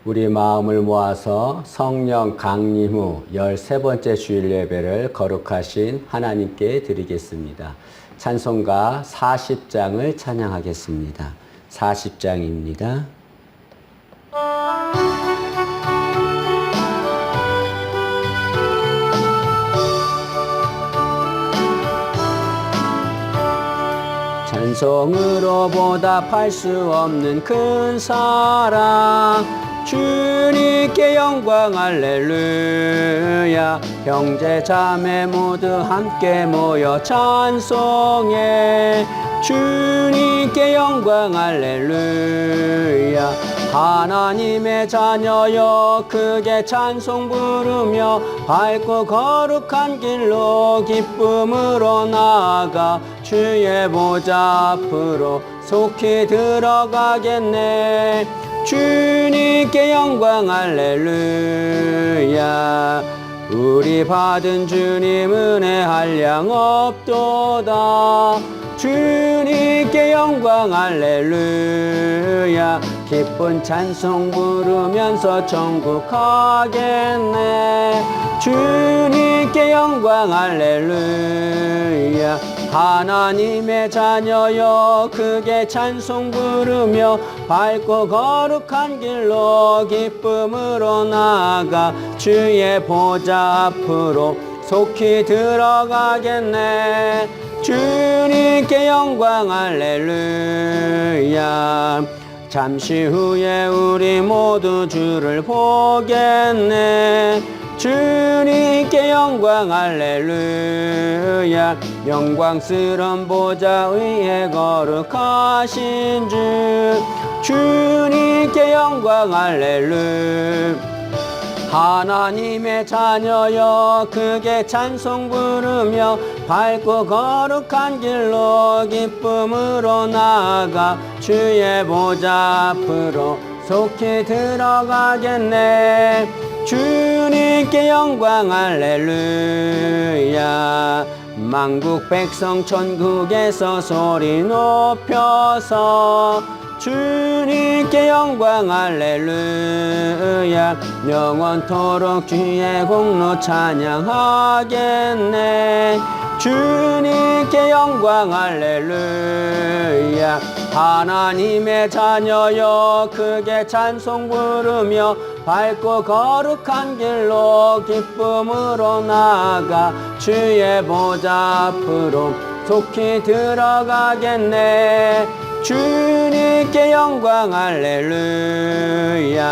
우리 마음을 모아서 성령 강림 후 13번째 주일 예배를 거룩하신 하나님께 드리겠습니다. 찬송가 40장을 찬양하겠습니다. 40장입니다. 찬송으로 보답할 수 없는 큰 사랑, 주님께 영광 할렐루야. 형제 자매 모두 함께 모여 찬송해. 주님께 영광 할렐루야. 하나님의 자녀여 크게 찬송 부르며 밝고 거룩한 길로 기쁨으로 나아가 주의 보좌 앞으로 속히 들어가겠네. 주님께 영광 할렐루야. 우리 받은 주님 은혜 한량 없도다. 주님께 영광 할렐루야. 기쁜 찬송 부르면서 천국 가겠네. 주님께 영광 할렐루야. 하나님의 자녀여 크게 찬송 부르며 밝고 거룩한 길로 기쁨으로 나아가 주의 보좌 앞으로 속히 들어가겠네. 주님께 영광 할렐루야. 잠시 후에 우리 모두 주를 보겠네. 주님께 영광 할렐루야. 영광스러운 보좌 위에 거룩하신 주, 주님께 영광 할렐루야. 하나님의 자녀여 크게 찬송 부르며 밝고 거룩한 길로 기쁨으로 나아가 주의 보좌 앞으로 속히 들어가겠네. 주님께 영광 할렐루야. 만국 백성 천국에서 소리 높여서 주님께 영광 할렐루야. 영원토록 주의 공로 찬양하겠네. 주님께 영광 할렐루야. 하나님의 자녀여 크게 찬송 부르며 밝고 거룩한 길로 기쁨으로 나아가 주의 보좌 앞으로 속히 들어가겠네. 주님께 영광 할렐루야.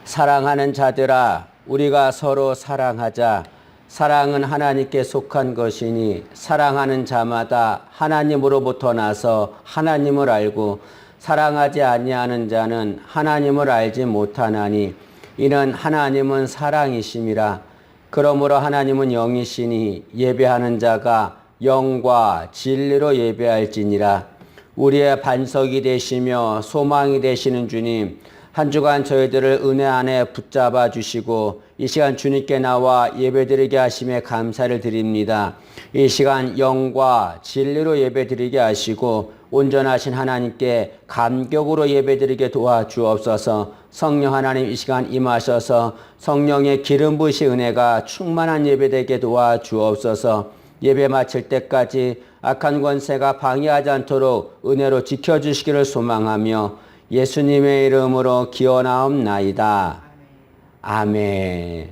사랑하는 자들아, 우리가 서로 사랑하자. 사랑은 하나님께 속한 것이니 사랑하는 자마다 하나님으로부터 나서 하나님을 알고 사랑하지 아니하는 자는 하나님을 알지 못하나니 이는 하나님은 사랑이심이라. 그러므로 하나님은 영이시니 예배하는 자가 영과 진리로 예배할지니라. 우리의 반석이 되시며 소망이 되시는 주님, 한 주간 저희들을 은혜 안에 붙잡아 주시고 이 시간 주님께 나와 예배드리게 하심에 감사를 드립니다. 이 시간 영과 진리로 예배드리게 하시고 온전하신 하나님께 감격으로 예배드리게 도와주옵소서. 성령 하나님 이 시간 임하셔서 성령의 기름 부으신 은혜가 충만한 예배되게 도와주옵소서. 예배 마칠 때까지 악한 권세가 방해하지 않도록 은혜로 지켜주시기를 소망하며 예수님의 이름으로 기원하옵나이다. 아멘.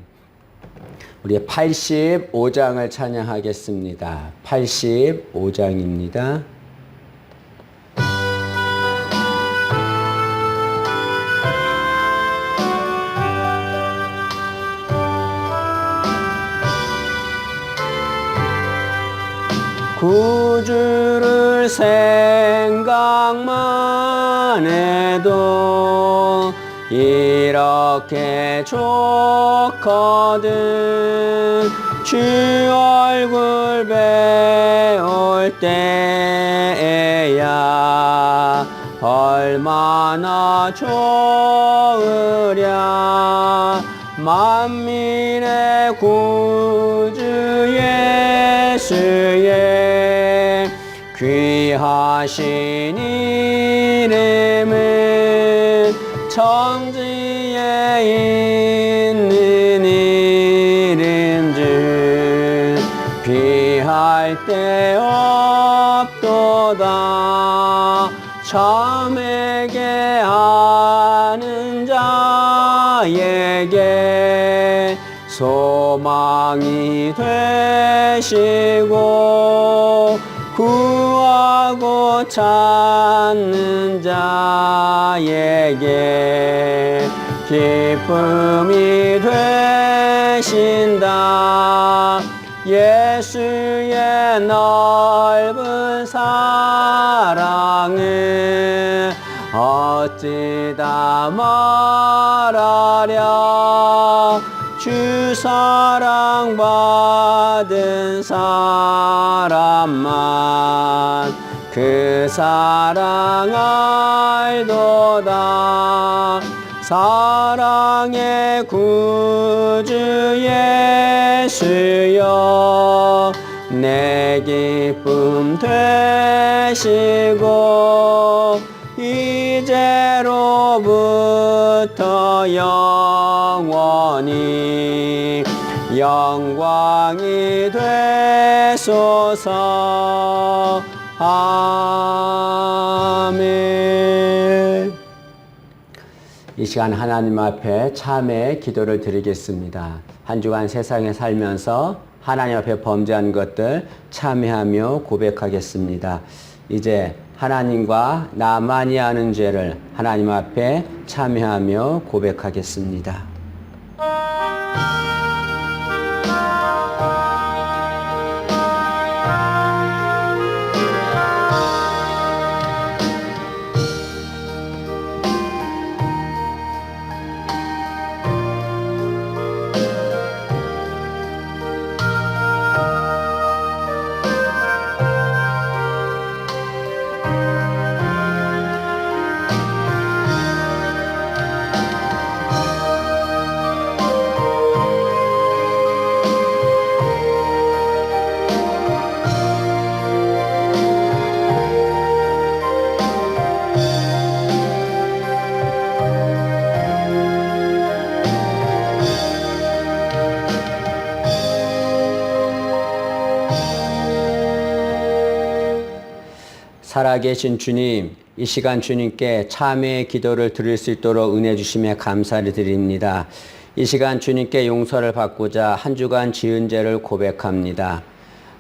우리 85장을 찬양하겠습니다. 85장입니다. 구주를 생각만 해도 이렇게 좋거든. 주 얼굴 배울 때야 얼마나 좋으랴. 만민의 구주 예수의 귀하신 이름은 천지에 있는 이름들 비할 데 없도다. 참에게 하는 자에게 소망이 되시고 구하고 찾는 자에게 기쁨이 되신다. 예수의 넓은 사랑을 어찌다 말하랴. 주 사랑 받은 사람만 그 사랑 알도다. 사랑의 구주 예수여 내 기쁨 되시고 이제로부터 영원히 영광이 되소서. 아멘. 이 시간 하나님 앞에 참회의 기도를 드리겠습니다. 한 주간 세상에 살면서 하나님 앞에 범죄한 것들 참회하며 고백하겠습니다. 이제 하나님과 나만이 아는 죄를 하나님 앞에 참회하며 고백하겠습니다. 살아계신 주님, 이 시간 주님께 참회의 기도를 드릴 수 있도록 은혜 주심에 감사를 드립니다. 이 시간 주님께 용서를 받고자 한 주간 지은 죄를 고백합니다.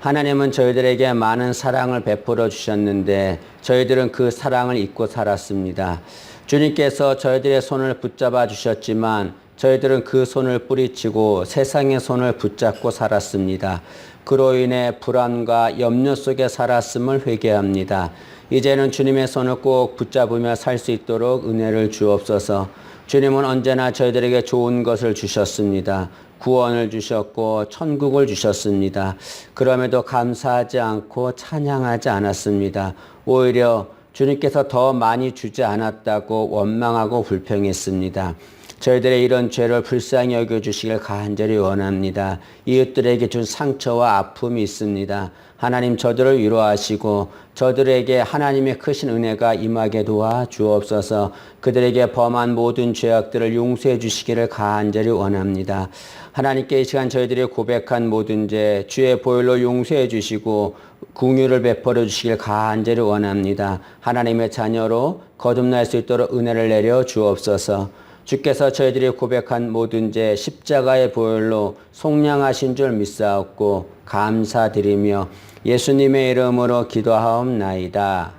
하나님은 저희들에게 많은 사랑을 베풀어 주셨는데 저희들은 그 사랑을 잊고 살았습니다. 주님께서 저희들의 손을 붙잡아 주셨지만 저희들은 그 손을 뿌리치고 세상의 손을 붙잡고 살았습니다. 그로 인해 불안과 염려 속에 살았음을 회개합니다. 이제는 주님의 손을 꼭 붙잡으며 살 수 있도록 은혜를 주옵소서. 주님은 언제나 저희들에게 좋은 것을 주셨습니다. 구원을 주셨고 천국을 주셨습니다. 그럼에도 감사하지 않고 찬양하지 않았습니다. 오히려 주님께서 더 많이 주지 않았다고 원망하고 불평했습니다. 저희들의 이런 죄를 불쌍히 여겨주시길 간절히 원합니다. 이웃들에게 준 상처와 아픔이 있습니다. 하나님 저들을 위로하시고 저들에게 하나님의 크신 은혜가 임하게 도와 주옵소서. 그들에게 범한 모든 죄악들을 용서해 주시기를 간절히 원합니다. 하나님께 이 시간 저희들이 고백한 모든 죄 주의 보혈로 용서해 주시고 긍휼을 베풀어 주시길 간절히 원합니다. 하나님의 자녀로 거듭날 수 있도록 은혜를 내려 주옵소서. 주께서 저희들이 고백한 모든 죄 십자가의 보혈로 속량하신 줄 믿사옵고 감사드리며 예수님의 이름으로 기도하옵나이다.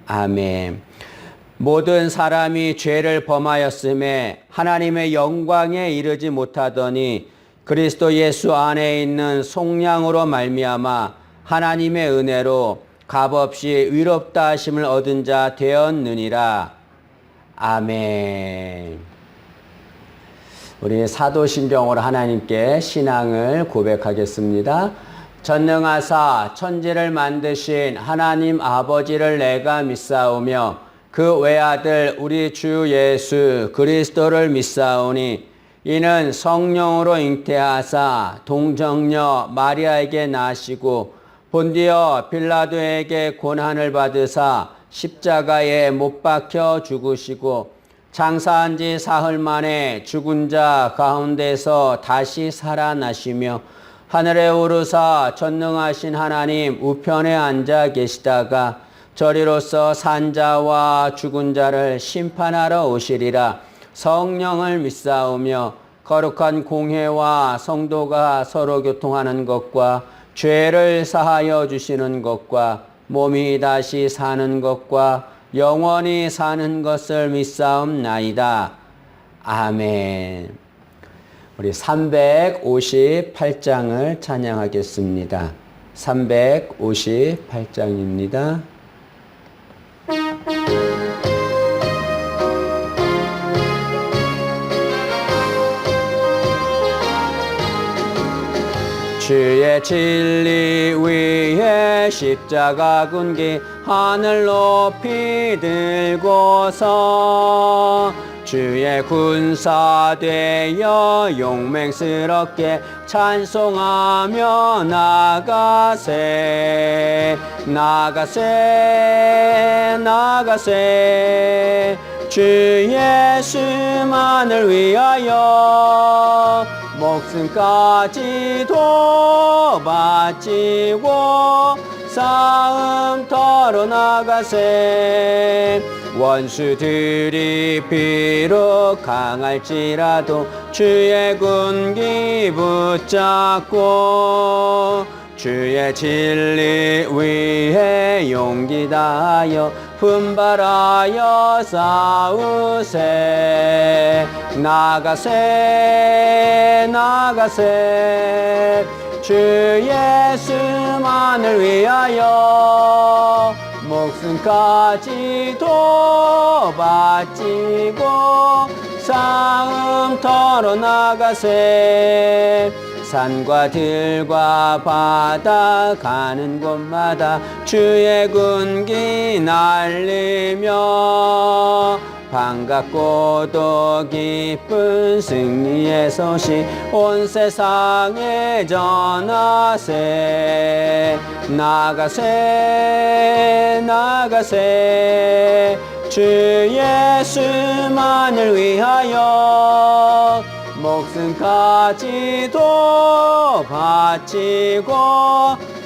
아멘. 모든 사람이 죄를 범하였음에 하나님의 영광에 이르지 못하더니 그리스도 예수 안에 있는 속량으로 말미암아 하나님의 은혜로 값없이 위롭다 하심을 얻은 자 되었느니라. 아멘. 우리 사도신경으로 하나님께 신앙을 고백하겠습니다. 전능하사 천지를 만드신 하나님 아버지를 내가 믿사오며 그 외아들 우리 주 예수 그리스도를 믿사오니 이는 성령으로 잉태하사 동정녀 마리아에게 나시고 본디어 빌라도에게 고난을 받으사 십자가에 못 박혀 죽으시고 장사한 지 사흘 만에 죽은 자 가운데서 다시 살아나시며 하늘에 오르사 전능하신 하나님 우편에 앉아 계시다가 저리로서 산 자와 죽은 자를 심판하러 오시리라. 성령을 믿사오며 거룩한 공회와 성도가 서로 교통하는 것과 죄를 사하여 주시는 것과 몸이 다시 사는 것과 영원히 사는 것을 믿사옵나이다. 아멘. 우리 358장을 찬양하겠습니다. 358장입니다. 주의 진리 위에 십자가 군기 하늘 높이 들고서 주의 군사 되어 용맹스럽게 찬송하며 나가세 나가세 나가세 주 예수만을 위하여 목숨까지도 바치고 싸움터로 나가세 원수들이 비록 강할지라도 주의 군기 붙잡고 주의 진리 위에 용기 다하여 분발하여 싸우세 나가세 나가세 주 예수만을 위하여 목숨까지도 바치고 싸움터로 나가세 산과 들과 바다 가는 곳마다 주의 군기 날리며 반갑고도 기쁜 승리의 소식 온 세상에 전하세 나가세 나가세 주 예수만을 위하여 목숨까지도 바치고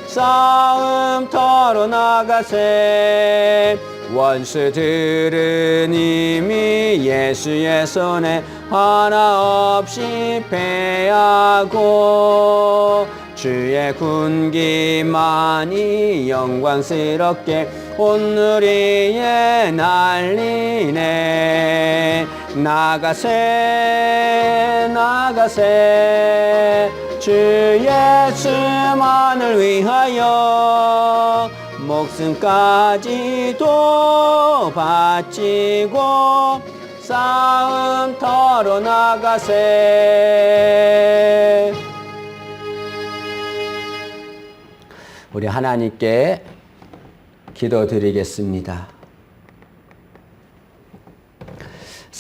싸움터로 나가세 원수들은 이미 예수의 손에 하나 없이 패하고 주의 군기만이 영광스럽게 온 누리에 날리네 나가세 나가세 주 예수만을 위하여 목숨까지도 바치고 싸움터로 나가세. 우리 하나님께 기도드리겠습니다.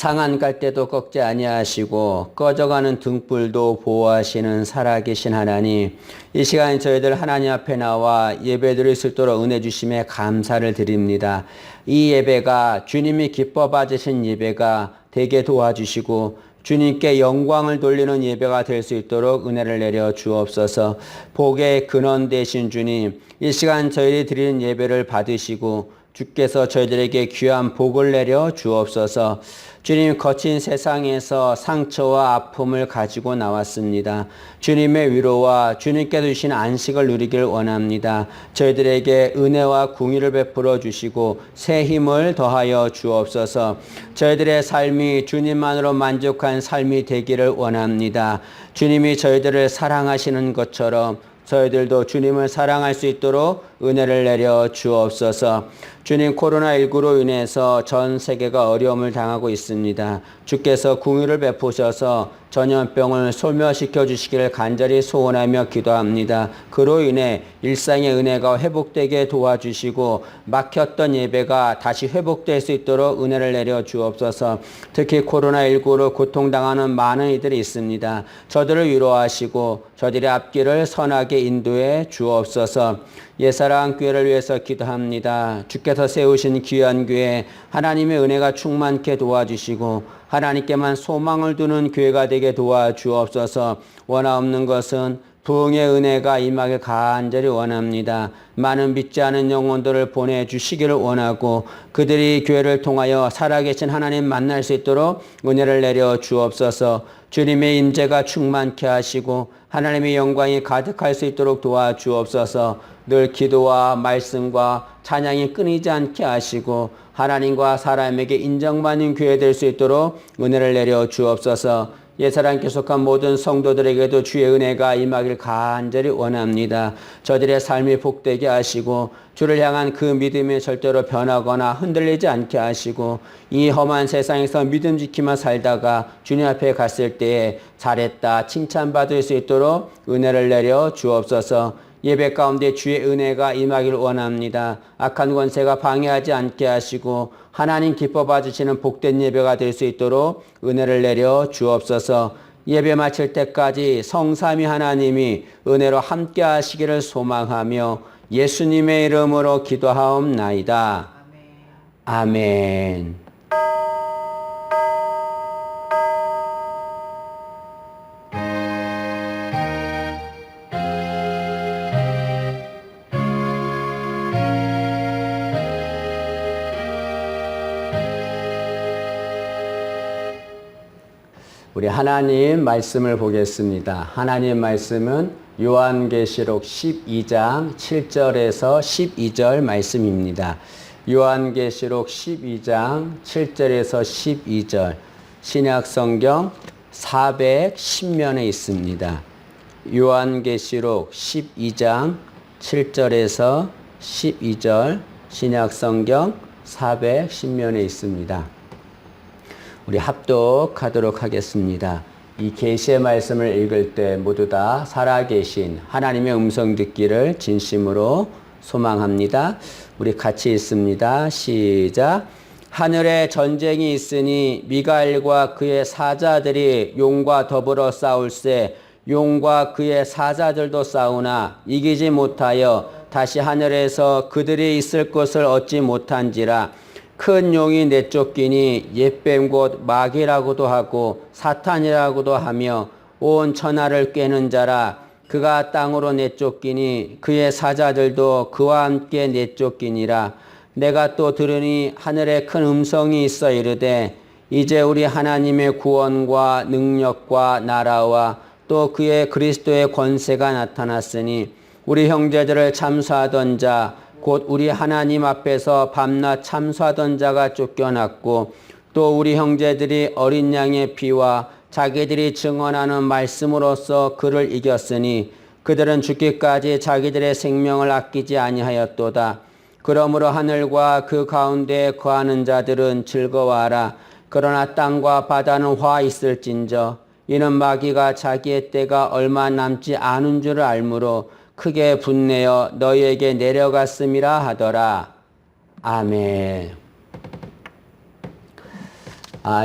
상한 갈대도 꺾지 아니하시고 꺼져가는 등불도 보호하시는 살아계신 하나님, 이 시간 저희들 하나님 앞에 나와 예배드릴 수 있도록 은혜 주심에 감사를 드립니다. 이 예배가 주님이 기뻐 받으신 예배가 되게 도와주시고 주님께 영광을 돌리는 예배가 될 수 있도록 은혜를 내려 주옵소서. 복의 근원 되신 주님, 이 시간 저희들이 드리는 예배를 받으시고 주께서 저희들에게 귀한 복을 내려 주옵소서. 주님, 거친 세상에서 상처와 아픔을 가지고 나왔습니다. 주님의 위로와 주님께서 주신 안식을 누리길 원합니다. 저희들에게 은혜와 궁의를 베풀어 주시고 새 힘을 더하여 주옵소서. 저희들의 삶이 주님만으로 만족한 삶이 되기를 원합니다. 주님이 저희들을 사랑하시는 것처럼 저희들도 주님을 사랑할 수 있도록 은혜를 내려 주옵소서. 주님, 코로나19로 인해서 전 세계가 어려움을 당하고 있습니다. 주께서 긍휼을 베푸셔서 전염병을 소멸시켜 주시기를 간절히 소원하며 기도합니다. 그로 인해 일상의 은혜가 회복되게 도와주시고 막혔던 예배가 다시 회복될 수 있도록 은혜를 내려 주옵소서. 특히 코로나19로 고통당하는 많은 이들이 있습니다. 저들을 위로하시고 저들의 앞길을 선하게 인도해 주옵소서. 옛사랑 교회를 위해서 기도합니다. 주께서 세우신 귀한 교회, 하나님의 은혜가 충만케 도와주시고 하나님께만 소망을 두는 교회가 되게 도와주옵소서. 원하옵는 것은 부흥의 은혜가 임하길 간절히 원합니다. 많은 믿지 않은 영혼들을 보내주시기를 원하고 그들이 교회를 통하여 살아계신 하나님 만날 수 있도록 은혜를 내려 주옵소서. 주님의 임재가 충만케 하시고 하나님의 영광이 가득할 수 있도록 도와주옵소서. 늘 기도와 말씀과 찬양이 끊이지 않게 하시고 하나님과 사람에게 인정받는 교회 될 수 있도록 은혜를 내려 주옵소서. 옛사랑 계속한 모든 성도들에게도 주의 은혜가 임하길 간절히 원합니다. 저들의 삶이 복되게 하시고 주를 향한 그 믿음이 절대로 변하거나 흔들리지 않게 하시고 이 험한 세상에서 믿음 지키며 살다가 주님 앞에 갔을 때에 잘했다 칭찬받을 수 있도록 은혜를 내려 주옵소서. 예배 가운데 주의 은혜가 임하기를 원합니다. 악한 권세가 방해하지 않게 하시고 하나님 기뻐 봐주시는 복된 예배가 될 수 있도록 은혜를 내려 주옵소서. 예배 마칠 때까지 성삼위 하나님이 은혜로 함께 하시기를 소망하며 예수님의 이름으로 기도하옵나이다. 아멘. 우리 하나님 말씀을 보겠습니다. 하나님 말씀은 요한계시록 12장 7절에서 12절 말씀입니다. 요한계시록 12장 7절에서 12절 신약성경 410면에 있습니다. 요한계시록 12장 7절에서 12절 신약성경 410면에 있습니다. 우리 합독하도록 하겠습니다. 이 계시의 말씀을 읽을 때 모두 다 살아계신 하나님의 음성 듣기를 진심으로 소망합니다. 우리 같이 읽습니다. 시작. 하늘에 전쟁이 있으니 미가엘과 그의 사자들이 용과 더불어 싸울세 용과 그의 사자들도 싸우나 이기지 못하여 다시 하늘에서 그들이 있을 곳을 얻지 못한지라. 큰 용이 내쫓기니 옛뱀 곧 마귀라고도 하고 사탄이라고도 하며 온 천하를 꿰는 자라. 그가 땅으로 내쫓기니 그의 사자들도 그와 함께 내쫓기니라. 내가 또 들으니 하늘에 큰 음성이 있어 이르되 이제 우리 하나님의 구원과 능력과 나라와 또 그의 그리스도의 권세가 나타났으니 우리 형제들을 참수하던 자 곧 우리 하나님 앞에서 밤낮 참수하던 자가 쫓겨났고 또 우리 형제들이 어린 양의 피와 자기들이 증언하는 말씀으로써 그를 이겼으니 그들은 죽기까지 자기들의 생명을 아끼지 아니하였도다. 그러므로 하늘과 그 가운데에 거하는 자들은 즐거워하라. 그러나 땅과 바다는 화 있을진저 이는 마귀가 자기의 때가 얼마 남지 않은 줄을 알므로 크게 분내어 너희에게 내려갔음이라 하더라. 아멘.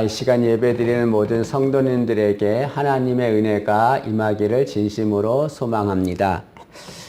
이 시간 예배드리는 모든 성도님들에게 하나님의 은혜가 임하기를 진심으로 소망합니다.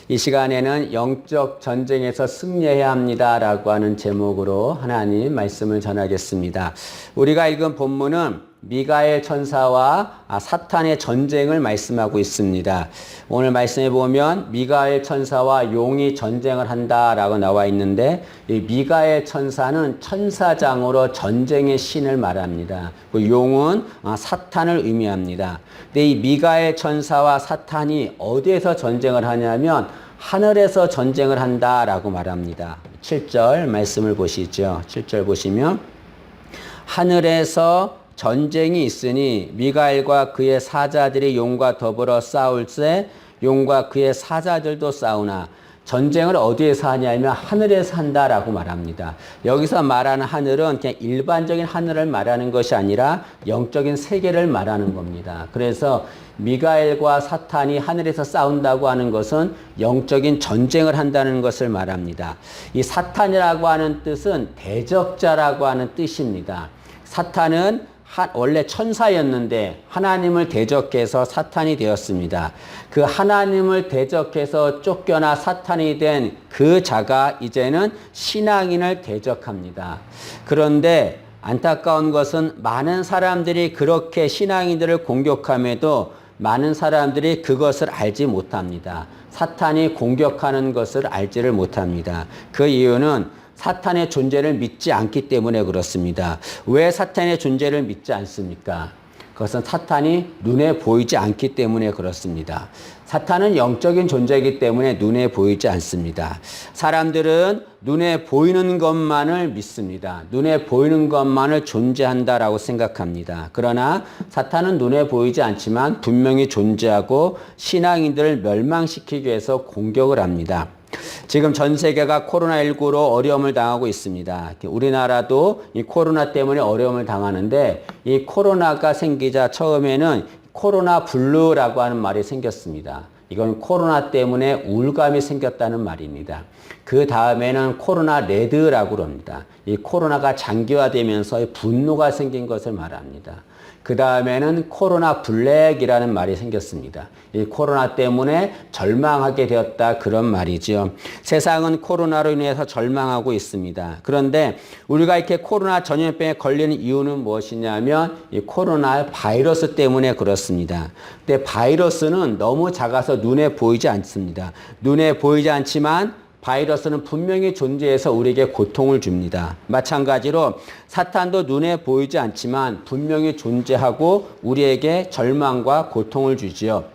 이 시간에는 영적 전쟁에서 승리해야 합니다라고 하는 제목으로 하나님 말씀을 전하겠습니다. 우리가 읽은 본문은 미가엘 천사와 사탄의 전쟁을 말씀하고 있습니다. 오늘 말씀해 보면 미가엘 천사와 용이 전쟁을 한다라고 나와 있는데 이 미가엘 천사는 천사장으로 전쟁의 신을 말합니다. 그 용은 사탄을 의미합니다. 근데 이 미가엘 천사와 사탄이 어디에서 전쟁을 하냐면 하늘에서 전쟁을 한다라고 말합니다. 7절 말씀을 보시죠. 7절 보시면 하늘에서 전쟁이 있으니 미가엘과 그의 사자들이 용과 더불어 싸울세 용과 그의 사자들도 싸우나 전쟁을 어디에서 하냐면 하늘에서 한다라고 말합니다. 여기서 말하는 하늘은 그냥 일반적인 하늘을 말하는 것이 아니라 영적인 세계를 말하는 겁니다. 그래서 미가엘과 사탄이 하늘에서 싸운다고 하는 것은 영적인 전쟁을 한다는 것을 말합니다. 이 사탄이라고 하는 뜻은 대적자라고 하는 뜻입니다. 사탄은 원래 천사였는데 하나님을 대적해서 사탄이 되었습니다. 그 하나님을 대적해서 쫓겨나 사탄이 된 그 자가 이제는 신앙인을 대적합니다. 그런데 안타까운 것은 많은 사람들이 그렇게 신앙인들을 공격함에도 많은 사람들이 그것을 알지 못합니다. 사탄이 공격하는 것을 알지를 못합니다. 그 이유는 사탄의 존재를 믿지 않기 때문에 그렇습니다. 왜 사탄의 존재를 믿지 않습니까? 그것은 사탄이 눈에 보이지 않기 때문에 그렇습니다. 사탄은 영적인 존재이기 때문에 눈에 보이지 않습니다. 사람들은 눈에 보이는 것만을 믿습니다. 눈에 보이는 것만을 존재한다라고 생각합니다. 그러나 사탄은 눈에 보이지 않지만 분명히 존재하고 신앙인들을 멸망시키기 위해서 공격을 합니다. 지금 전 세계가 코로나19로 어려움을 당하고 있습니다. 우리나라도 이 코로나 때문에 어려움을 당하는데 이 코로나가 생기자 처음에는 코로나 블루라고 하는 말이 생겼습니다. 이건 코로나 때문에 우울감이 생겼다는 말입니다. 그 다음에는 코로나 레드라고 합니다. 이 코로나가 장기화되면서 분노가 생긴 것을 말합니다. 그 다음에는 코로나 블랙이라는 말이 생겼습니다. 이 코로나 때문에 절망하게 되었다 그런 말이죠. 세상은 코로나로 인해서 절망하고 있습니다. 그런데 우리가 이렇게 코로나 전염병에 걸리는 이유는 무엇이냐면 이 코로나 바이러스 때문에 그렇습니다. 근데 바이러스는 너무 작아서 눈에 보이지 않습니다. 눈에 보이지 않지만 바이러스는 분명히 존재해서 우리에게 고통을 줍니다. 마찬가지로 사탄도 눈에 보이지 않지만 분명히 존재하고 우리에게 절망과 고통을 주지요.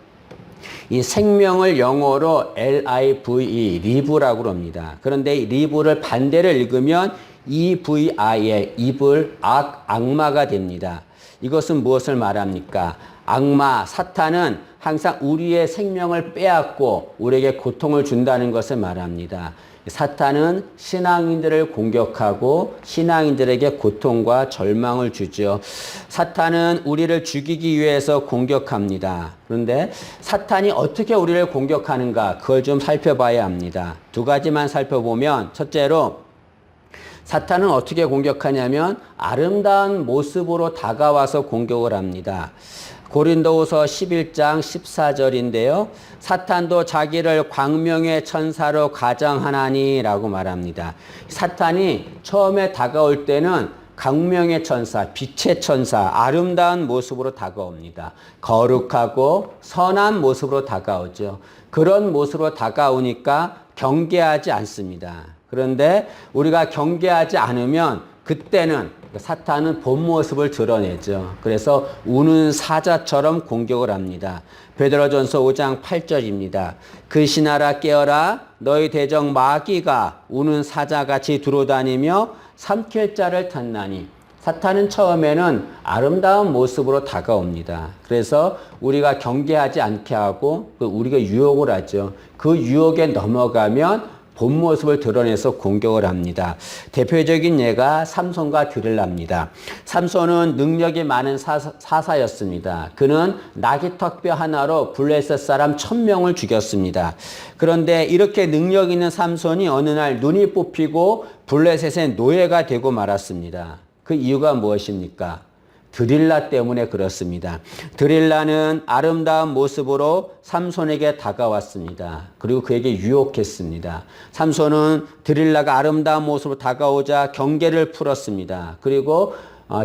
이 생명을 영어로 LIVE, 리브라고 합니다. 그런데 이 리브를 반대로 읽으면 EVI의 evil, 악마가 됩니다. 이것은 무엇을 말합니까? 악마, 사탄은 항상 우리의 생명을 빼앗고 우리에게 고통을 준다는 것을 말합니다. 사탄은 신앙인들을 공격하고 신앙인들에게 고통과 절망을 주죠. 사탄은 우리를 죽이기 위해서 공격합니다. 그런데 사탄이 어떻게 우리를 공격하는가 그걸 좀 살펴봐야 합니다. 두 가지만 살펴보면 첫째로 사탄은 어떻게 공격하냐면 아름다운 모습으로 다가와서 공격을 합니다. 고린도후서 11장 14절인데요. 사탄도 자기를 광명의 천사로 가정하나니라고 말합니다. 사탄이 처음에 다가올 때는 광명의 천사, 빛의 천사, 아름다운 모습으로 다가옵니다. 거룩하고 선한 모습으로 다가오죠. 그런 모습으로 다가오니까 경계하지 않습니다. 그런데 우리가 경계하지 않으면 그때는 사탄은 본 모습을 드러내죠. 그래서 우는 사자처럼 공격을 합니다. 베드로전서 5장 8절입니다. 그시나라 깨어라 너희 대적 마귀가 우는 사자같이 두루다니며 삼킬 자를 탔나니. 사탄은 처음에는 아름다운 모습으로 다가옵니다. 그래서 우리가 경계하지 않게 하고 우리가 유혹을 하죠. 그 유혹에 넘어가면 본 모습을 드러내서 공격을 합니다. 대표적인 예가 삼손과 드릴라입니다. 삼손은 능력이 많은 사사였습니다. 그는 나귀턱뼈 하나로 블레셋 사람 1000명을 죽였습니다. 그런데 이렇게 능력 있는 삼손이 어느 날 눈이 뽑히고 블레셋의 노예가 되고 말았습니다. 그 이유가 무엇입니까? 드릴라 때문에 그렇습니다. 드릴라는 아름다운 모습으로 삼손에게 다가왔습니다. 그리고 그에게 유혹했습니다. 삼손은 드릴라가 아름다운 모습으로 다가오자 경계를 풀었습니다. 그리고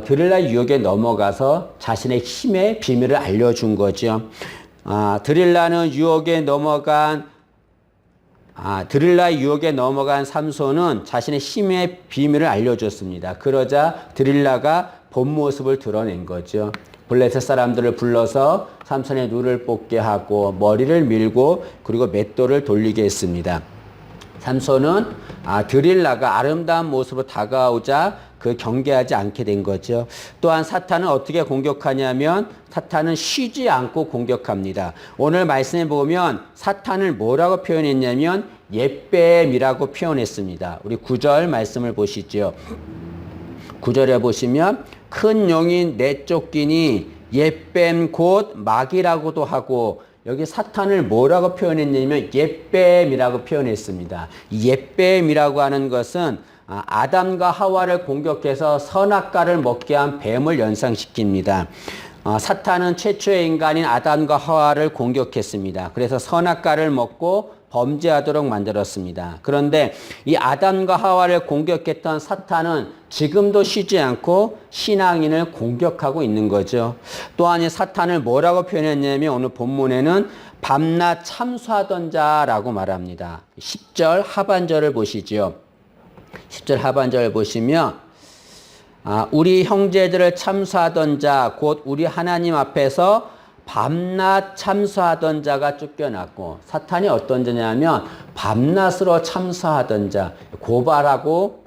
드릴라 유혹에 넘어가서 자신의 힘의 비밀을 알려준 거죠. 드릴라의 유혹에 넘어간 삼손은 자신의 힘의 비밀을 알려줬습니다. 그러자 드릴라가 본 모습을 드러낸 거죠. 블레셋 사람들을 불러서 삼손의 눈을 뽑게 하고 머리를 밀고 그리고 맷돌을 돌리게 했습니다. 삼손은 드릴라가 아름다운 모습으로 다가오자 그 경계하지 않게 된 거죠. 또한 사탄은 어떻게 공격하냐면 사탄은 쉬지 않고 공격합니다. 오늘 말씀에 보면 사탄을 뭐라고 표현했냐면 옛뱀이라고 표현했습니다. 우리 9절 말씀을 보시죠. 9절에 보시면 큰 용이 내쫓기니 옛뱀 곧 마귀라고도 하고, 여기 사탄을 뭐라고 표현했냐면 옛뱀이라고 표현했습니다. 옛뱀이라고 하는 것은 아담과 하와를 공격해서 선악과를 먹게 한 뱀을 연상시킵니다. 사탄은 최초의 인간인 아담과 하와를 공격했습니다. 그래서 선악과를 먹고 범죄하도록 만들었습니다. 그런데 이 아담과 하와를 공격했던 사탄은 지금도 쉬지 않고 신앙인을 공격하고 있는 거죠. 또한 이 사탄을 뭐라고 표현했냐면 오늘 본문에는 밤낮 참수하던 자라고 말합니다. 10절 하반절을 보시죠. 10절 하반절을 보시면 우리 형제들을 참수하던 자 곧 우리 하나님 앞에서 밤낮 참수하던 자가 쫓겨났고, 사탄이 어떤 자냐면 밤낮으로 참수하던 자, 고소하고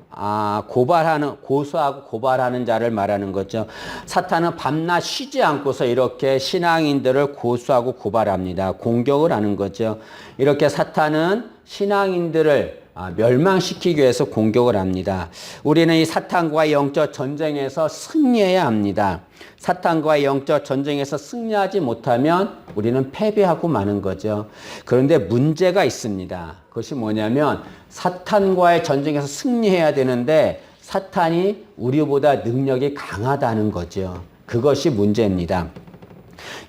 고발하는 자를 말하는 거죠. 사탄은 밤낮 쉬지 않고서 이렇게 신앙인들을 고소하고 고발합니다. 공격을 하는 거죠. 이렇게 사탄은 신앙인들을 멸망시키기 위해서 공격을 합니다. 우리는 이 사탄과의 영적 전쟁에서 승리해야 합니다. 사탄과의 영적 전쟁에서 승리하지 못하면 우리는 패배하고 마는 거죠. 그런데 문제가 있습니다. 그것이 뭐냐면 사탄과의 전쟁에서 승리해야 되는데 사탄이 우리보다 능력이 강하다는 거죠. 그것이 문제입니다.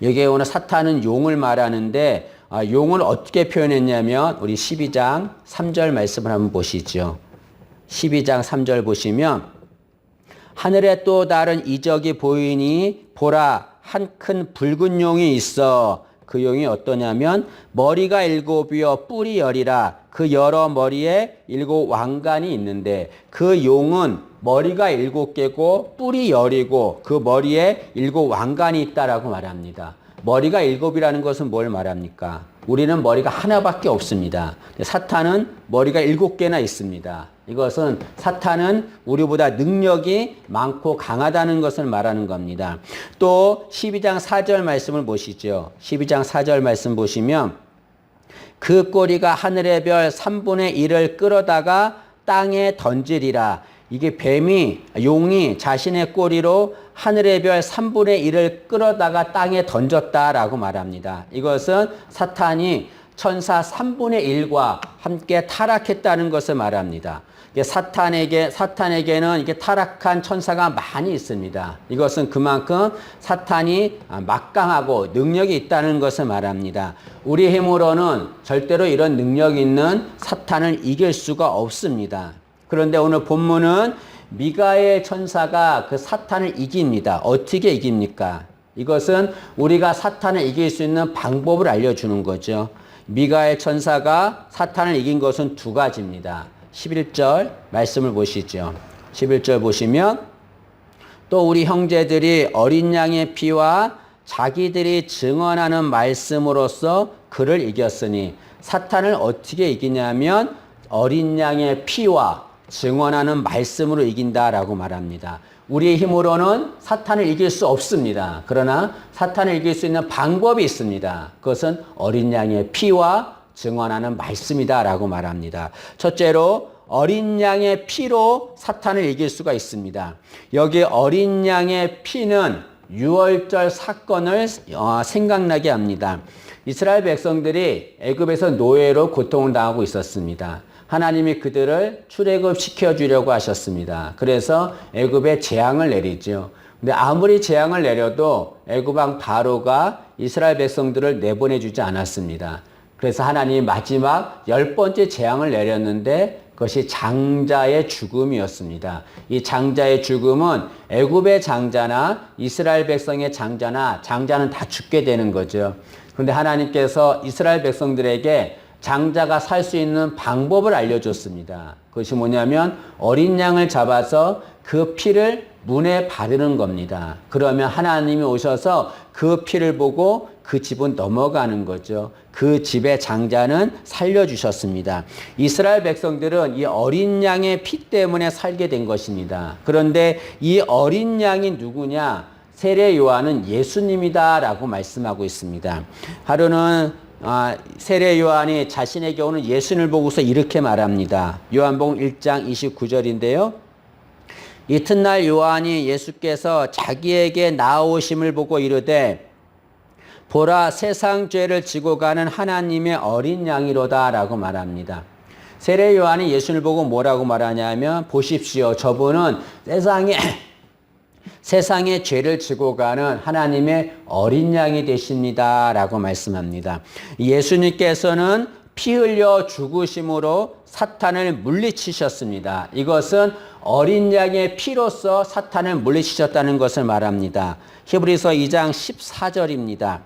여기에 오늘 사탄은 용을 말하는데 용을 어떻게 표현했냐면 우리 12장 3절 말씀을 한번 보시죠. 12장 3절 보시면 하늘에 또 다른 이적이 보이니 보라 한 큰 붉은 용이 있어. 그 용이 어떠냐면 머리가 7이요 뿔이 10이라. 그 여러 머리에 7 왕관이 있는데 그 용은 머리가 7개고 뿔이 10이고 그 머리에 7 왕관이 있다라고 말합니다. 머리가 7이라는 것은 뭘 말합니까? 우리는 머리가 하나밖에 없습니다. 사탄은 머리가 7개나 있습니다. 이것은 사탄은 우리보다 능력이 많고 강하다는 것을 말하는 겁니다. 또 12장 4절 말씀을 보시죠. 12장 4절 말씀 보시면 그 꼬리가 하늘의 별 3분의 1을 끌어다가 땅에 던지리라. 이게 용이 자신의 꼬리로 하늘의 별 3분의 1을 끌어다가 땅에 던졌다라고 말합니다. 이것은 사탄이 천사 3분의 1과 함께 타락했다는 것을 말합니다. 사탄에게는 이게 타락한 천사가 많이 있습니다. 이것은 그만큼 사탄이 막강하고 능력이 있다는 것을 말합니다. 우리 힘으로는 절대로 이런 능력 있는 사탄을 이길 수가 없습니다. 그런데 오늘 본문은 미가엘 천사가 그 사탄을 이깁니다. 어떻게 이깁니까? 이것은 우리가 사탄을 이길 수 있는 방법을 알려주는 거죠. 미가엘 천사가 사탄을 이긴 것은 두 가지입니다. 11절 말씀을 보시죠. 11절 보시면 또 우리 형제들이 어린 양의 피와 자기들이 증언하는 말씀으로써 그를 이겼으니, 사탄을 어떻게 이기냐면 어린 양의 피와 증언하는 말씀으로 이긴다라고 말합니다. 우리의 힘으로는 사탄을 이길 수 없습니다. 그러나 사탄을 이길 수 있는 방법이 있습니다. 그것은 어린 양의 피와 증언하는 말씀이다라고 말합니다. 첫째로 어린 양의 피로 사탄을 이길 수가 있습니다. 여기 어린 양의 피는 유월절 사건을 생각나게 합니다. 이스라엘 백성들이 애굽에서 노예로 고통을 당하고 있었습니다. 하나님이 그들을 출애굽시켜 주려고 하셨습니다. 그래서 애굽에 재앙을 내리죠. 근데 아무리 재앙을 내려도 애굽 왕 바로가 이스라엘 백성들을 내보내 주지 않았습니다. 그래서 하나님이 마지막 10번째 재앙을 내렸는데 그것이 장자의 죽음이었습니다. 이 장자의 죽음은 애굽의 장자나 이스라엘 백성의 장자는 다 죽게 되는 거죠. 그런데 하나님께서 이스라엘 백성들에게 장자가 살 수 있는 방법을 알려줬습니다. 그것이 뭐냐면 어린 양을 잡아서 그 피를 문에 바르는 겁니다. 그러면 하나님이 오셔서 그 피를 보고 그 집은 넘어가는 거죠. 그 집의 장자는 살려주셨습니다. 이스라엘 백성들은 이 어린 양의 피 때문에 살게 된 것입니다. 그런데 이 어린 양이 누구냐? 세례 요한은 예수님이다 라고 말씀하고 있습니다. 하루는 세례 요한이 자신에게 오는 예수님을 보고서 이렇게 말합니다. 요한복음 1장 29절인데요. 이튿날 요한이 예수께서 자기에게 나오심을 보고 이르되 보라 세상 죄를 지고 가는 하나님의 어린 양이로다 라고 말합니다. 세례 요한이 예수를 보고 뭐라고 말하냐면 보십시오. 저분은 세상의 죄를 지고 가는 하나님의 어린 양이 되십니다 라고 말씀합니다. 예수님께서는 피 흘려 죽으심으로 사탄을 물리치셨습니다. 이것은 어린 양의 피로서 사탄을 물리치셨다는 것을 말합니다. 히브리서 2장 14절입니다.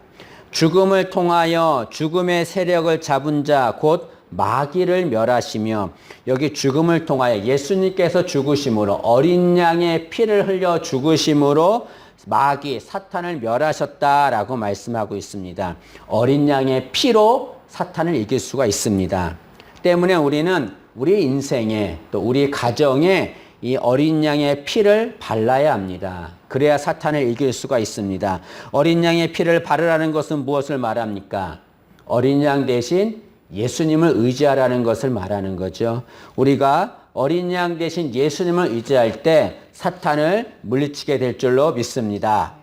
죽음을 통하여 죽음의 세력을 잡은 자 곧 마귀를 멸하시며, 여기 죽음을 통하여 예수님께서 죽으심으로 어린 양의 피를 흘려 죽으심으로 마귀 사탄을 멸하셨다라고 말씀하고 있습니다. 어린 양의 피로 사탄을 이길 수가 있습니다. 때문에 우리는 우리 인생에 또 우리 가정에 이 어린 양의 피를 발라야 합니다. 그래야 사탄을 이길 수가 있습니다. 어린 양의 피를 바르라는 것은 무엇을 말합니까? 어린 양 대신 예수님을 의지하라는 것을 말하는 거죠. 우리가 어린 양 대신 예수님을 의지할 때 사탄을 물리치게 될 줄로 믿습니다.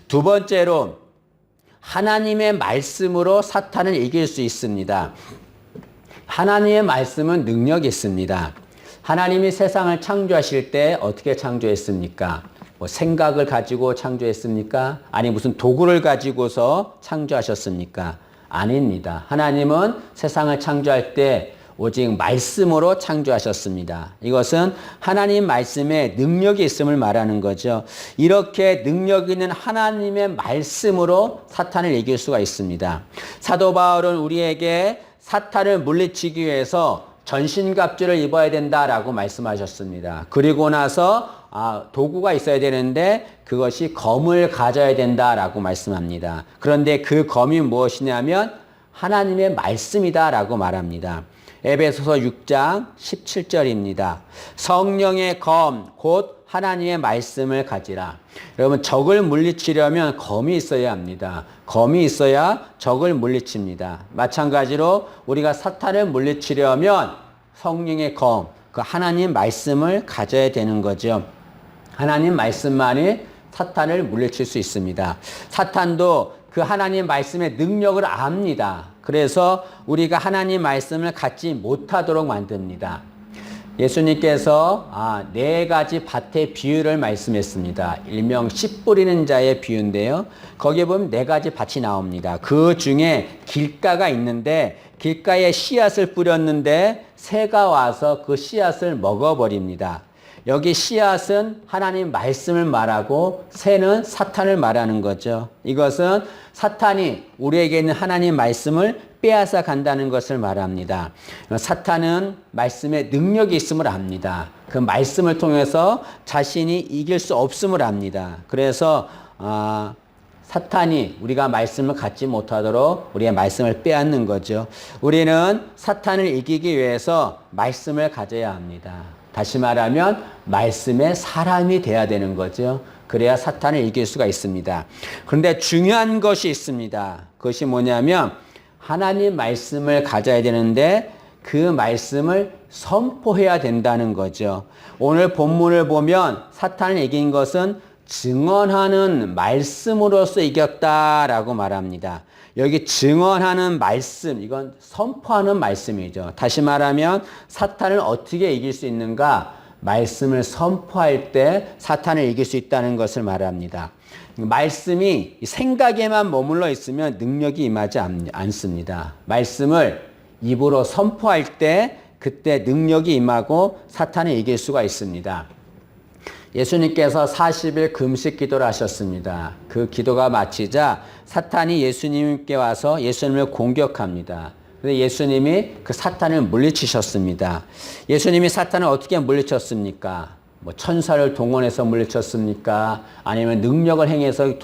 두 번째로 하나님의 말씀으로 사탄을 이길 수 있습니다. 하나님의 말씀은 능력이 있습니다. 하나님이 세상을 창조하실 때 어떻게 창조했습니까? 생각을 가지고 창조했습니까? 아니 무슨 도구를 가지고서 창조하셨습니까? 아닙니다. 하나님은 세상을 창조할 때 오직 말씀으로 창조하셨습니다. 이것은 하나님 말씀에 능력이 있음을 말하는 거죠. 이렇게 능력 있는 하나님의 말씀으로 사탄을 이길 수가 있습니다. 사도 바울은 우리에게 사탄을 물리치기 위해서 전신갑주를 입어야 된다라고 말씀하셨습니다. 그리고 나서 도구가 있어야 되는데 그것이 검을 가져야 된다라고 말씀합니다. 그런데 그 검이 무엇이냐면 하나님의 말씀이다라고 말합니다. 에베소서 6장 17절입니다. 성령의 검 곧 하나님의 말씀을 가지라. 여러분 적을 물리치려면 검이 있어야 합니다. 검이 있어야 적을 물리칩니다. 마찬가지로 우리가 사탄을 물리치려면 성령의 검, 그 하나님 말씀을 가져야 되는 거죠. 하나님 말씀만이 사탄을 물리칠 수 있습니다. 사탄도 그 하나님 말씀의 능력을 압니다. 그래서 우리가 하나님 말씀을 갖지 못하도록 만듭니다. 예수님께서 4가지 밭의 비유를 말씀했습니다. 일명 씨 뿌리는 자의 비유인데요. 거기에 보면 4가지 밭이 나옵니다. 그 중에 길가가 있는데 길가에 씨앗을 뿌렸는데 새가 와서 그 씨앗을 먹어버립니다. 여기 씨앗은 하나님 말씀을 말하고 새는 사탄을 말하는 거죠. 이것은 사탄이 우리에게 있는 하나님 말씀을 빼앗아 간다는 것을 말합니다. 사탄은 말씀에 능력이 있음을 압니다. 그 말씀을 통해서 자신이 이길 수 없음을 압니다. 그래서 사탄이 우리가 말씀을 갖지 못하도록 우리의 말씀을 빼앗는 거죠. 우리는 사탄을 이기기 위해서 말씀을 가져야 합니다. 다시 말하면 말씀의 사람이 돼야 되는 거죠. 그래야 사탄을 이길 수가 있습니다. 그런데 중요한 것이 있습니다. 그것이 뭐냐면 하나님 말씀을 가져야 되는데 그 말씀을 선포해야 된다는 거죠. 오늘 본문을 보면 사탄을 이긴 것은 증언하는 말씀으로서 이겼다라고 말합니다. 여기 증언하는 말씀, 이건 선포하는 말씀이죠. 다시 말하면 사탄을 어떻게 이길 수 있는가? 말씀을 선포할 때 사탄을 이길 수 있다는 것을 말합니다. 말씀이 생각에만 머물러 있으면 능력이 임하지 않습니다. 말씀을 입으로 선포할 때 그때 능력이 임하고 사탄을 이길 수가 있습니다. 예수님께서 40일 금식 기도를 하셨습니다. 그 기도가 마치자 사탄이 예수님께 와서 예수님을 공격합니다. 그래서 예수님이 그 사탄을 물리치셨습니다. 예수님이 사탄을 어떻게 물리쳤습니까? 천사를 동원해서 물리쳤습니까? 아니면 능력을 행해서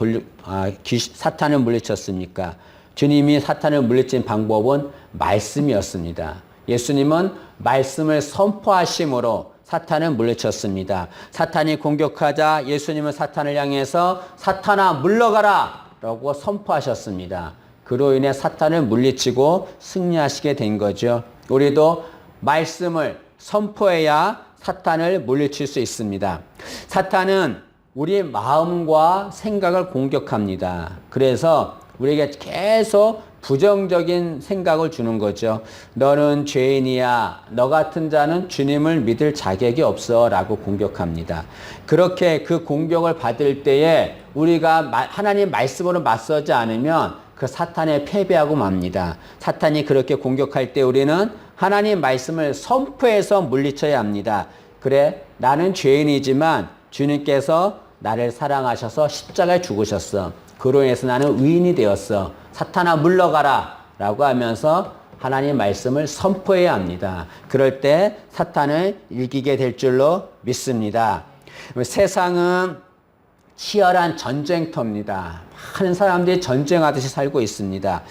사탄을 물리쳤습니까? 주님이 사탄을 물리친 방법은 말씀이었습니다. 예수님은 말씀을 선포하심으로 사탄을 물리쳤습니다. 사탄이 공격하자 예수님은 사탄을 향해서 사탄아 물러가라 라고 선포하셨습니다. 그로 인해 사탄을 물리치고 승리하시게 된 거죠. 우리도 말씀을 선포해야 사탄을 물리칠 수 있습니다. 사탄은 우리 마음과 생각을 공격합니다. 그래서 우리에게 계속 부정적인 생각을 주는 거죠. 너는 죄인이야. 너 같은 자는 주님을 믿을 자격이 없어 라고 공격합니다. 그렇게 그 공격을 받을 때에 우리가 하나님 말씀으로 맞서지 않으면 그 사탄에 패배하고 맙니다. 사탄이 그렇게 공격할 때 우리는 하나님 말씀을 선포해서 물리쳐야 합니다. 그래, 나는 죄인이지만 주님께서 나를 사랑하셔서 십자가에 죽으셨어. 그로 인해서 나는 의인이 되었어. 사탄아 물러가라 라고 하면서 하나님 말씀을 선포해야 합니다. 그럴 때 사탄을 이기게 될 줄로 믿습니다. 세상은 치열한 전쟁터입니다. 많은 사람들이 전쟁하듯이 살고 있습니다.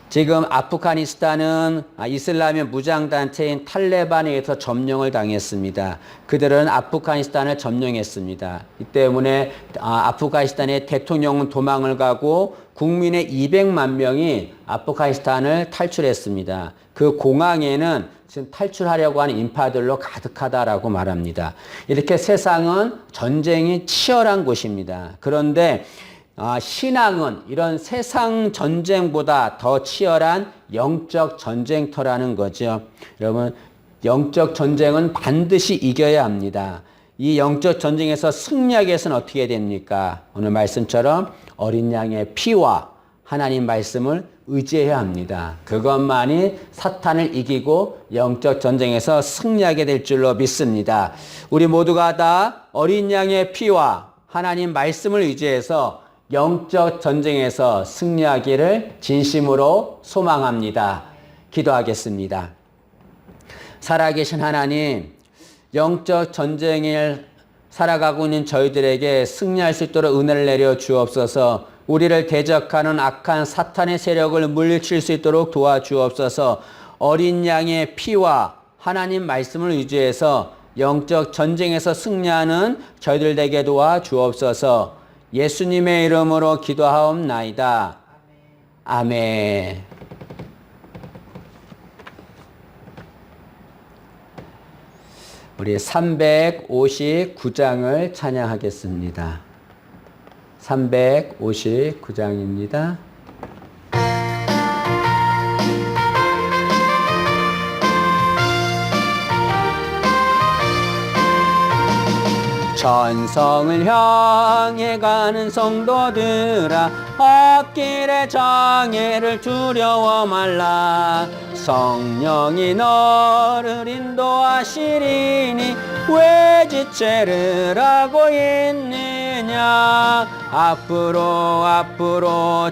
지금 아프가니스탄은 이슬람의 무장단체인 탈레반에 의해서 점령을 당했습니다. 그들은 아프가니스탄을 점령했습니다. 이 때문에 아프가니스탄의 대통령은 도망을 가고 국민의 200만 명이 아프가니스탄을 탈출했습니다. 그 공항에는 지금 탈출하려고 하는 인파들로 가득하다라고 말합니다. 이렇게 세상은 전쟁이 치열한 곳입니다. 그런데 신앙은 이런 세상 전쟁보다 더 치열한 영적 전쟁터라는 거죠. 여러분, 영적 전쟁은 반드시 이겨야 합니다. 이 영적 전쟁에서 승리하기 위해서는 어떻게 됩니까? 오늘 말씀처럼 어린 양의 피와 하나님 말씀을 의지해야 합니다. 그것만이 사탄을 이기고 영적 전쟁에서 승리하게 될 줄로 믿습니다. 우리 모두가 다 어린 양의 피와 하나님 말씀을 의지해서 영적 전쟁에서 승리하기를 진심으로 소망합니다. 기도하겠습니다. 살아계신 하나님, 영적 전쟁을 살아가고 있는 저희들에게 승리할 수 있도록 은혜를 내려 주옵소서. 우리를 대적하는 악한 사탄의 세력을 물리칠 수 있도록 도와주옵소서. 어린 양의 피와 하나님 말씀을 의지해서 영적 전쟁에서 승리하는 저희들 되게 도와주옵소서. 예수님의 이름으로 기도하옵나이다. 아멘. 우리 359장을 찬양하겠습니다. 359장입니다. 천성을 향해 가는 성도들아, 앞길의 장애를 두려워 말라. 성령이 너를 인도하시리니 왜 지체를 하고 있느냐. 앞으로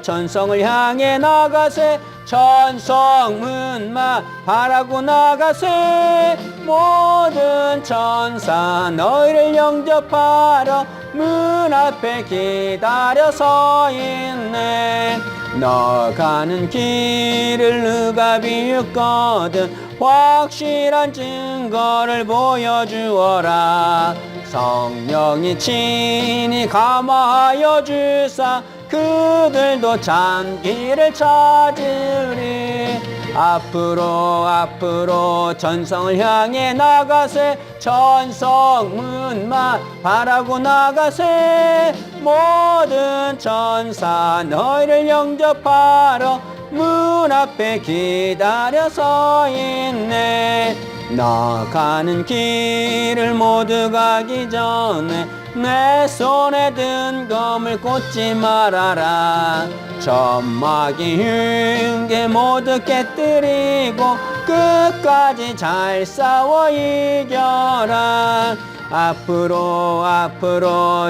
천성을 향해 나가세. 천성문만 바라고 나가세. 모든 천사 너희를 영접하러 문 앞에 기다려 서 있네. 너 가는 길을 누가 비웃거든 확실한 증거를 보여주어라. 성령이 친히 감화하여 주사 그들도 참 길을 찾으리. 앞으로 천성을 향해 나가세. 천성문만 바라고 나가세. 모든 천사 너희를 영접하러 문 앞에 기다려 서 있네. 너 가는 길을 모두 가기 전에 내 손에 든 검을 꽂지 말아라. 점막이 흉게 모두 깨뜨리고 끝까지 잘 싸워 이겨라. 앞으로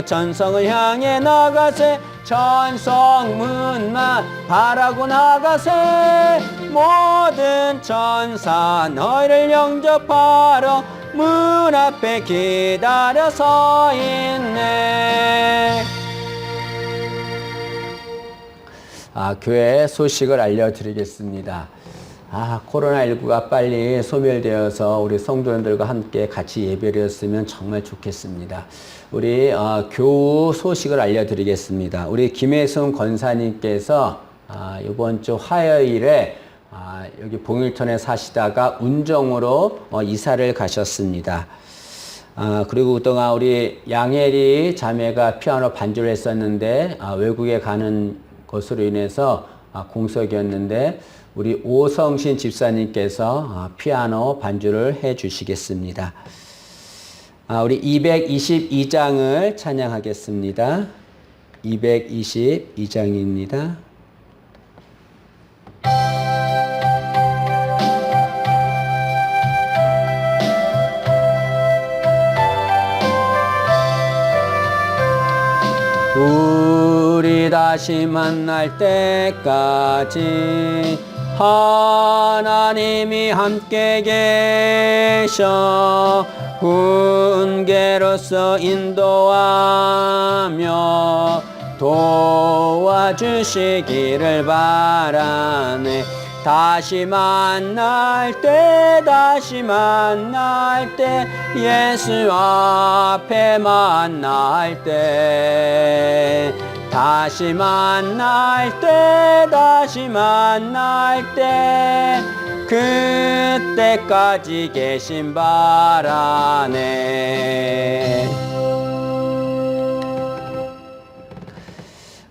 천성을 향해 나가세. 천성문만 바라고 나가세. 모든 천사 너희를 영접하러 문 앞에 기다려 서 있네. 교회 소식을 알려드리겠습니다. 코로나19가 빨리 소멸되어서 우리 성도님들과 함께 같이 예배드렸으면 정말 좋겠습니다. 우리 교우 소식을 알려드리겠습니다. 우리 김혜순 권사님께서 이번 주 화요일에 여기 봉일턴에 사시다가 운정으로 이사를 가셨습니다. 그리고 그동안 우리 양혜리 자매가 피아노 반주를 했었는데 외국에 가는 것으로 인해서 공석이었는데 우리 오성신 집사님께서 피아노 반주를 해 주시겠습니다. 우리 222장을 찬양하겠습니다. 222장입니다. 우리 다시 만날 때까지 하나님이 함께 계셔 훈계로서 인도하며 도와주시기를 바라네. 다시 만날 때 예수 앞에 만날 때 다시 만날 때 그때까지 계신 바라네.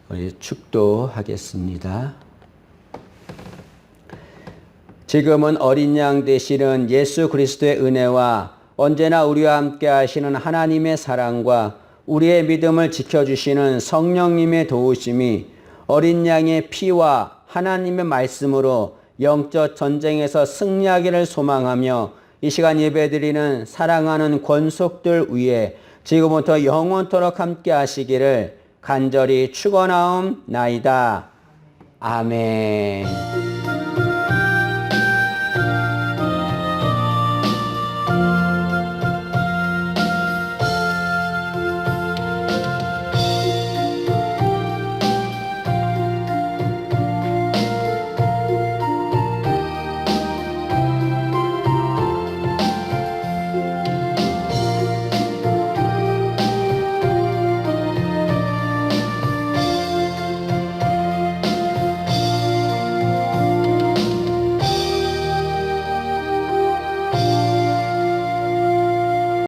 우리 축도하겠습니다. 지금은 어린 양 되시는 예수 그리스도의 은혜와 언제나 우리와 함께 하시는 하나님의 사랑과 우리의 믿음을 지켜주시는 성령님의 도우심이 어린 양의 피와 하나님의 말씀으로 영적 전쟁에서 승리하기를 소망하며 이 시간 예배드리는 사랑하는 권속들 위에 지금부터 영원토록 함께 하시기를 간절히 축원하옵나이다. 아멘.